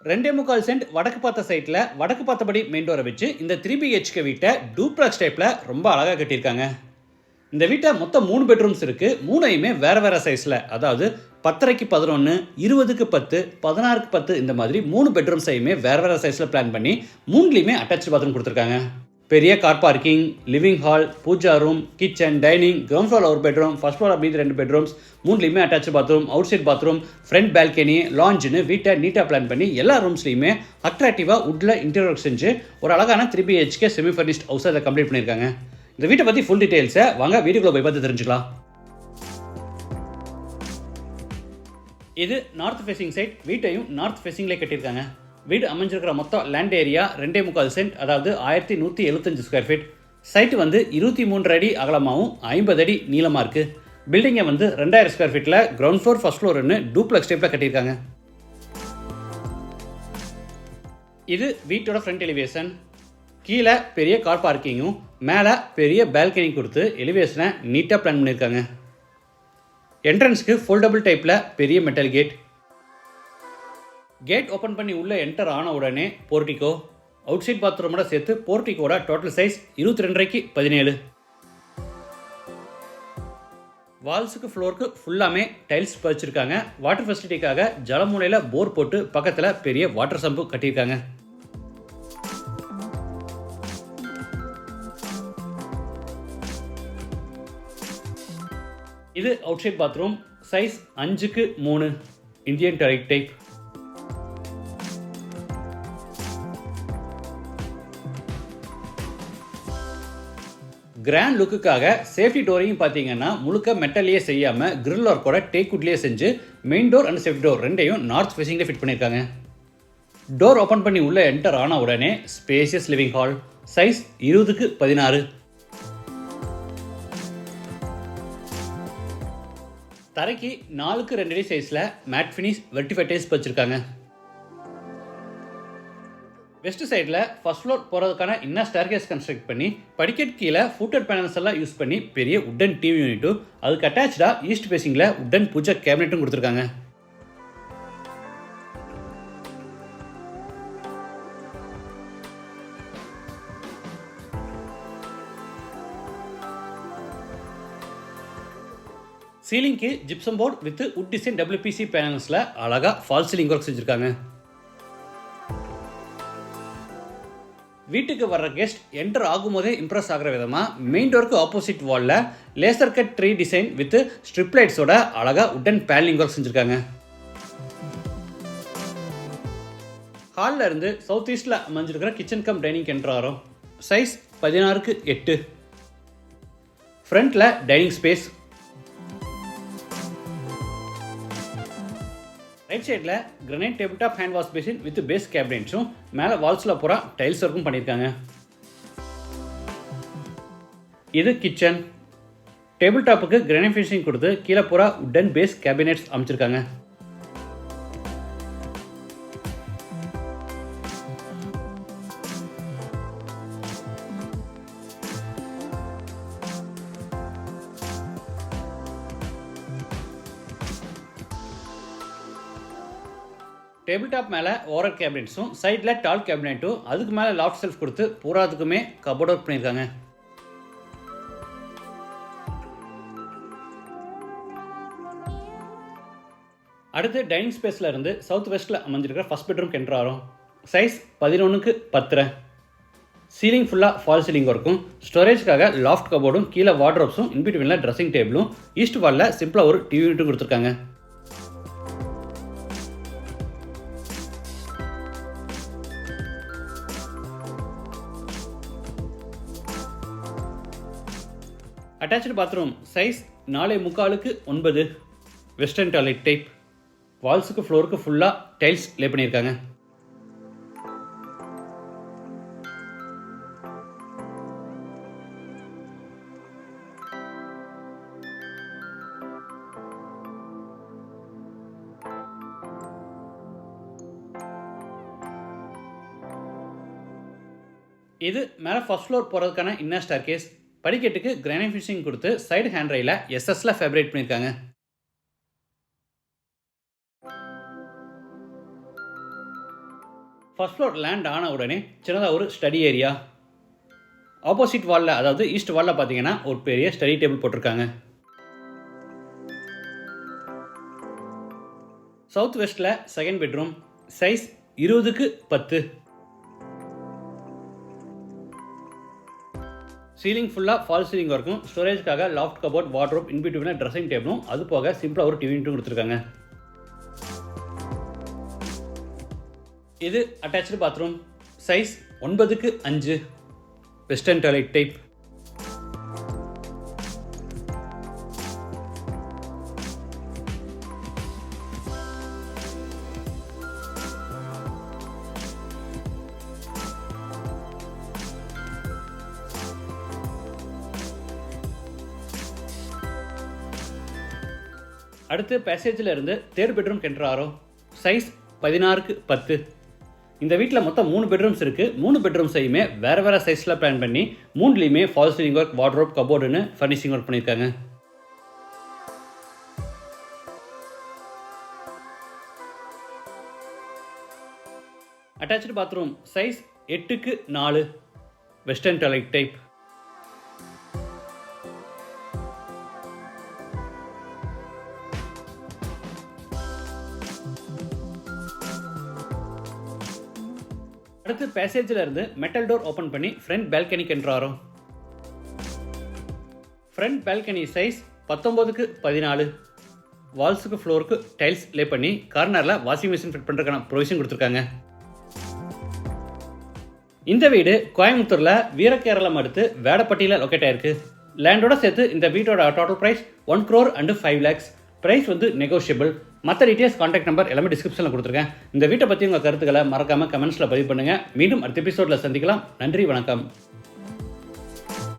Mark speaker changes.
Speaker 1: 2.25 send வடக்கு பார்த்த சைட்டில் வடக்கு பார்த்தபடி மெயின் டோரை வச்சு இந்த 3BHK வீட்டை டூப்ளக்ஸ் டைப்பில் ரொம்ப அழகாக கட்டியிருக்காங்க. இந்த வீட்டை மொத்தம் 3 பெட்ரூம்ஸ் இருக்குது. 3யுமே வேறு வேறு சைஸில், அதாவது 10:30க்கு 11, 20க்கு 10, 16க்கு 10 இந்த மாதிரி 3 பெட்ரூம்ஸையுமே வேறு வேறு சைஸில் பிளான் பண்ணி 3லையுமே அட்டாச் பாத்ரூம் கொடுத்துருக்காங்க. பெரிய car parking, living hall, pooja room, kitchen, dining, ground floor ஒரு பெட்ரூம், ஃபர்ஸ்ட் ஃப்ளோர் அப்படி 2 பெட்ரூம்ஸ், 3லையுமே attach bathroom, outside bathroom, front balcony, லாஞ்சுன்னு வீட்டை நீட்டாக பிளான் பண்ணி எல்லா ரூம்ஸ்லையுமே அட்ராக்டிவாக வுட்டில் இன்டீரியர் ஒர்க் செஞ்சு ஒரு அழகான 3BHK செமி ஃபர்னிஷ்ட் ஹவுஸை அதை கம்ப்ளீட் பண்ணியிருக்காங்க. இந்த வீட்டை பற்றி ஃபுல் டீட்டெயில்ஸை வாங்க வீடியோக்குள்ள போய் பார்த்து தெரிஞ்சுக்கலாம். இது நார்த் ஃபேசிங் சைட். வீட்டையும் நார்த் ஃபேசிங்லேயே கட்டியிருக்காங்க. வீடு அமைஞ்சிருக்கிற மொத்தம் லேண்ட் ஏரியா 2.25 சென்ட், அதாவது 1175 ஸ்கொயர் ஃபீட். சைட்டு வந்து 23 அடி அகலமாகவும் 50 அடி நீளமாக இருக்குது. பில்டிங்கை வந்து 2000 ஸ்கொயர் ஃபீட்டில் கிரவுண்ட் ஃப்ளோர் ஃபர்ஸ்ட் ஃப்ளோர்னு டூப்ளக்ஸ் டைப்பில் கட்டியிருக்காங்க. இது வீட்டோட ஃப்ரண்ட் எலிவேஷன். கீழே பெரிய கார் பார்க்கிங்கும் மேலே பெரிய பால்கனி கொடுத்து எலிவேஷனை நீட்டாக பிளான் பண்ணியிருக்காங்க. என்ட்ரன்ஸ்க்கு ஃபோல்டபுள் டைப்பில் பெரிய மெட்டல் கேட் ஓப்பன் பண்ணி உள்ளே என்டர் ஆன உடனே போர்ட்டிகோ, அவுட் சைட் பாத்ரூமோட சேர்த்து போர்ட்டிகோட டோட்டல் சைஸ் 22:17. 17. வால்ஸுக்கு ஃப்ளோருக்கு ஃபுல்லாமே டைல்ஸ் பதிச்சிருக்காங்க. வாட்டர் ஃபெசிலிட்டிக்காக ஜலமூலையில் போர் போட்டு பக்கத்தில் பெரிய வாட்டர் சம்பு கட்டியிருக்காங்க. இது outside bathroom. Size 5:3 Indian toilet type. Grand லுக்குக்காக சேஃப்டி டோரையும் பார்த்தீங்கன்னா முழுக்க மெட்டல்லையே செய்யாமல் கிரில் ஒர்க்கோட டேக்வுட்லேயே செஞ்சு main door and safety door ரெண்டையும் நார்த் ஃபேசிங்கில் ஃபிட் பண்ணியிருக்காங்க. டோர் ஓப்பன் பண்ணி உள்ளே என்டர் ஆன உடனே ஸ்பேசியஸ் லிவிங் ஹால். சைஸ் 20:16. தரைக்கு 4x2 அடி சைஸில் மேட் ஃபினிஷ் வெர்டிஃபை டைல்ஸ் வச்சுருக்காங்க. வெஸ்ட் சைடில் ஃபர்ஸ்ட் ஃப்ளோர் போகிறதுக்கான இன்னர் ஸ்டேர்கேஸ் கன்ஸ்ட்ரக்ட் பண்ணி படிக்கட் கீழே ஃபுட்டர் பேனல்ஸ் எல்லாம் யூஸ் பண்ணி பெரிய உட்டன் டிவி யூனிட்டும் அதுக்கு அட்டாச்சாக ஈஸ்ட் ஃபேசிங்கில் உட்டன் பூஜா கேபினெட்டும் கொடுத்துருக்காங்க. சீலிங்க்கு gypsum board with wood design WPC பேனல்ஸில் அழகாக ஃபால் சீலிங் ஒர்க் செஞ்சுருக்காங்க. வீட்டுக்கு வர்ற கெஸ்ட் என்டர் ஆகும்போதே இம்ப்ரெஸ் ஆகிற விதமாக மெயின் டோருக்கு ஆப்போசிட் வாலில் laser cut tree design with strip லைட்ஸோட அழகாக உட்டன் பேனலிங் ஒர்க் செஞ்சுருக்காங்க. ஹாலில் இருந்து சவுத் ஈஸ்டில் அமைஞ்சிருக்கிற கிச்சன் கம் டைனிங் என்டர் ஆகிறோம். சைஸ் 16:8. ஃப்ரண்ட்டில் டைனிங் ஸ்பேஸ். ரைட் சைடில் granite table top hand wash basin with base கேபினெட்ஸும் மேலே வால்ஸில் பூரா டைல்ஸ் ஒர்க்கும் பண்ணியிருக்காங்க. இது கிச்சன். டேபிள் டாப்புக்கு கிரனைட் ஃபினிஷிங் கொடுத்து கீழே பூரா உட்டன் பேஸ் கேபினெட்ஸ் அமைச்சிருக்காங்க. டேபிள் டாப் மேலே ஓரல் கேபினெட்ஸும் சைடில் டால் கேபினெட்டும் அதுக்கு மேலே லாஃப்ட் செல்ஃப் கொடுத்து பூராத்துக்குமே கபோர்ட் ஒர்க் பண்ணியிருக்காங்க. அடுத்து டைனிங் ஸ்பேஸில் இருந்து சவுத் வெஸ்ட்டில் அமைஞ்சிருக்கிற ஃபர்ஸ்ட் பெட்ரூம் என்டர் ஆகிறோம். சைஸ் 11:10. சீலிங் ஃபுல்லாக ஃபால் சீலிங் ஒர்க்கும் ஸ்டோரேஜ்க்காக லாஃப்ட் கபோர்டும் கீழே வார்ட்ரோப்ஸும் இன்பிட்வீனில் ட்ரெஸ்ஸிங் டேபிளும் ஈஸ்ட் வாலில் சிம்பிளாக ஒரு டிவி யூனிட்டும் கொடுத்துருக்காங்க. Attach bathroom. Size 4.75 western toilet type. வால்ஸுக்கு ஃப்ளோருக்கு ஃபுல்லாக டைல்ஸ் லே பண்ணியிருக்காங்க. இது மேலே ஃபர்ஸ்ட் ஃப்ளோர் போகிறதுக்கான இன்னர் ஸ்டேர்கேஸ். படிக்கட்டுக்கு கிரானைட் ஃபினிஷிங் கொடுத்து சைடு ஹேண்ட் ரைல எஸ்எஸ்ல ஃபேப்ரேட் பண்ணியிருக்காங்க. ஃபர்ஸ்ட் ஃப்ளோர் லேண்ட் ஆன உடனே சின்னதாக ஒரு ஸ்டடி ஏரியா. ஆப்போசிட் வாலில், அதாவது ஈஸ்ட் வாலில் பார்த்தீங்கன்னா ஒரு பெரிய ஸ்டடி டேபிள் போட்டிருக்காங்க. சவுத் வெஸ்ட்டில் second bedroom, size 20x10. Ceiling ஃபுல்லாக ஃபால் சீலிங் இருக்கும். ஸ்டோரேஜ்க்காக லாஃப்ட் கபோர்ட், வார்ட்ரோப், இன்பிட்வீனில் ட்ரெஸ்ஸிங் டேபிளும், அது போக சிம்பிளாக ஒரு டிவி யூனிட்டும் கொடுத்துருக்காங்க. இது attach bathroom, size 9x5, western toilet type. அடுத்து பேசேஜில் இருந்து தேர்ட் பெட்ரூம் கென்ட்ராரோ, சைஸ் 16x10. இந்த வீட்டில் மொத்தம் 3 பெட்ரூம்ஸ் இருக்குது. 3 பெட்ரூம்ஸையுமே வேறு வேறு சைஸில் பிளான் பண்ணி 3லேயுமே ஃபால் சீலிங் ஒர்க், வார்ட்ரோப், கபோர்டுன்னு ஃபர்னிஷிங் ஒர்க் பண்ணியிருக்காங்க. Attach bathroom, size 8x4, western toilet type. அடுத்து பேசேஜில் இருந்து மெட்டல் டோர் ஓப்பன் பண்ணி ஃப்ரண்ட் பால்கனி கென்ட்ராரோ. Front balcony size 19x14. வால்ஸுக்கு ஃப்ளோருக்கு டைல்ஸ் லே பண்ணி கார்னரில் வாஷிங் மிஷின் ஃபிட் பண்ணுறதுக்கான ப்ரொவிஷன் கொடுத்துருக்காங்க. இந்த வீடு கோயம்புத்தூரில் வீரகேரளம் அடுத்து வேடப்பட்டியில் லொக்கேட் ஆயிருக்கு. லேண்டோட சேர்த்து இந்த வீட்டோட total price 1 crore and 5 lakhs. Price வந்து நெகோஷியபிள். மற்ற டீட்டெயில்ஸ், கான்டாக்ட் நம்பர் எல்லாமே டிஸ்கிரிப்ஷனில் கொடுத்துருக்கேன். இந்த வீட்டை பற்றி உங்கள் கருத்துக்களை மறக்காமல் கமெண்ட்ஸில் பதிவு பண்ணுங்கள். மீண்டும் அடுத்த எபிசோடில் சந்திக்கலாம். நன்றி, வணக்கம்.